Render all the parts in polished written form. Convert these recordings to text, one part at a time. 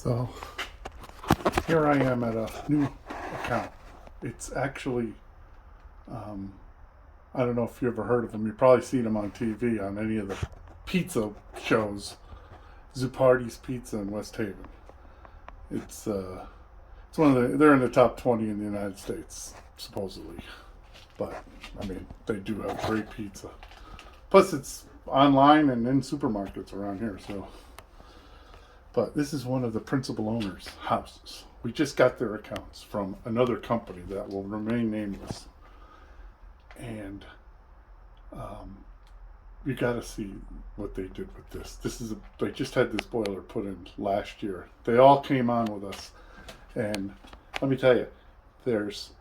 So here I am at a new account. It's actually, I don't know if you ever heard of them. You've probably seen them on TV on any of the pizza shows. Zupardi's Pizza in West Haven. It's one of they're in the top 20 in the United States, supposedly. But, I mean, they do have great pizza. Plus, it's online and in supermarkets around here, so. But this is one of the principal owners' houses. We just got their accounts from another company that will remain nameless. And you got to see what they did with this. They just had this boiler put in last year. They all came on with us. And let me tell you, there's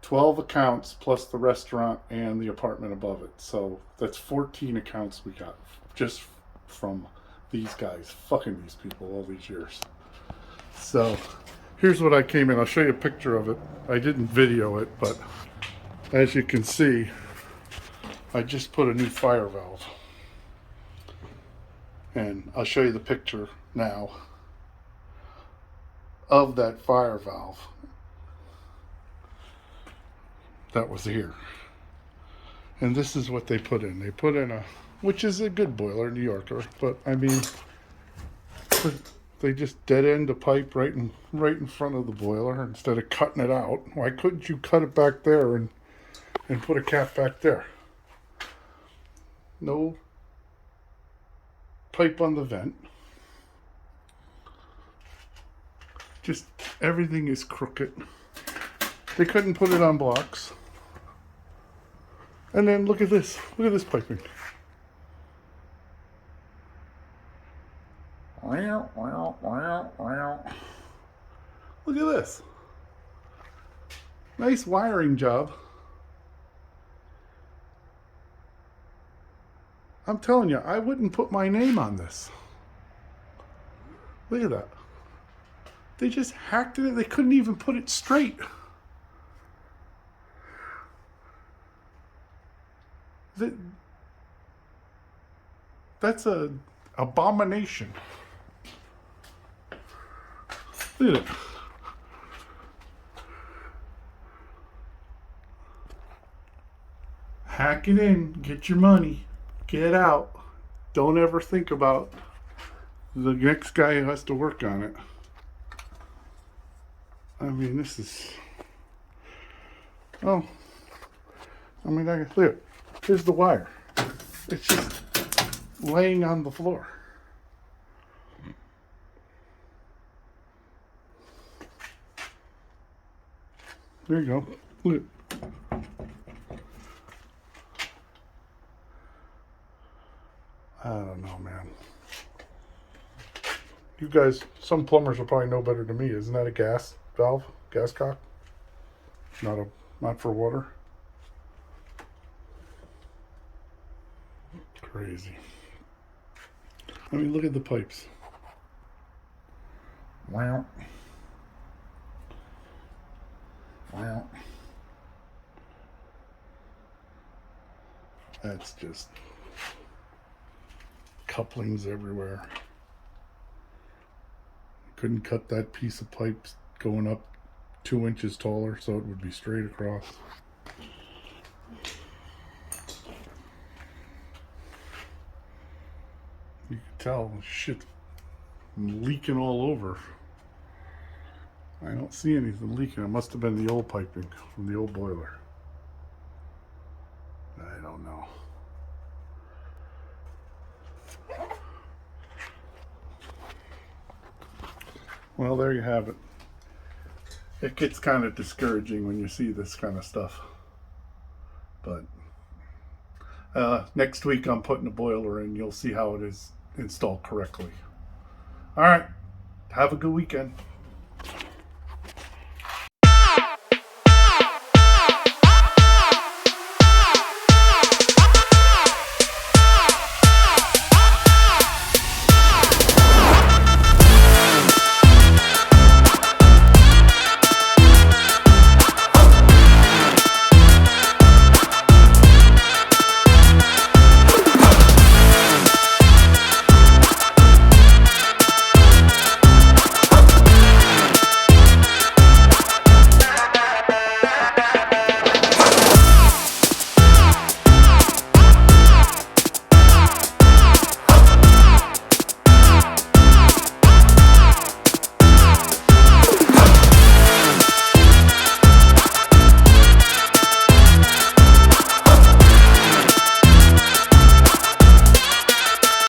12 accounts plus the restaurant and the apartment above it. So that's 14 accounts we got just from these guys fucking these people all these years. So here's what I came in. I'll show you a picture of it. I didn't video it, but as you can see, I just put a new fire valve. And I'll show you the picture now of that fire valve that was here. And this is what they put in. They put in which is a good boiler, New Yorker, but I mean, they just dead end a pipe right in front of the boiler instead of cutting it out. Why couldn't you cut it back there and put a cap back there? No pipe on the vent. Just everything is crooked. They couldn't put it on blocks. And then look at this. Look at this piping. Look at this. Nice wiring job. I'm telling you, I wouldn't put my name on this. Look at that. They just hacked it. They couldn't even put it straight. That's a abomination. Look at it. Hack it in, get your money, get out. Don't ever think about the next guy who has to work on it. I mean, this is... Oh. I mean, look, here's the wire. It's just laying on the floor. There you go. Look. I don't know, man. You guys, some plumbers will probably know better than me. Isn't that a gas valve? Gas cock? Not for water? Crazy. I mean, look at the pipes. Wow. Wow. That's just couplings everywhere. Couldn't cut that piece of pipe going up 2 inches taller so it would be straight across. You can tell shit leaking all over. I don't see anything leaking. It must have been the old piping from the old boiler. I don't know. Well, there you have it. It gets kind of discouraging when you see this kind of stuff. But next week I'm putting a boiler in. You'll see how it is installed correctly. All right. Have a good weekend.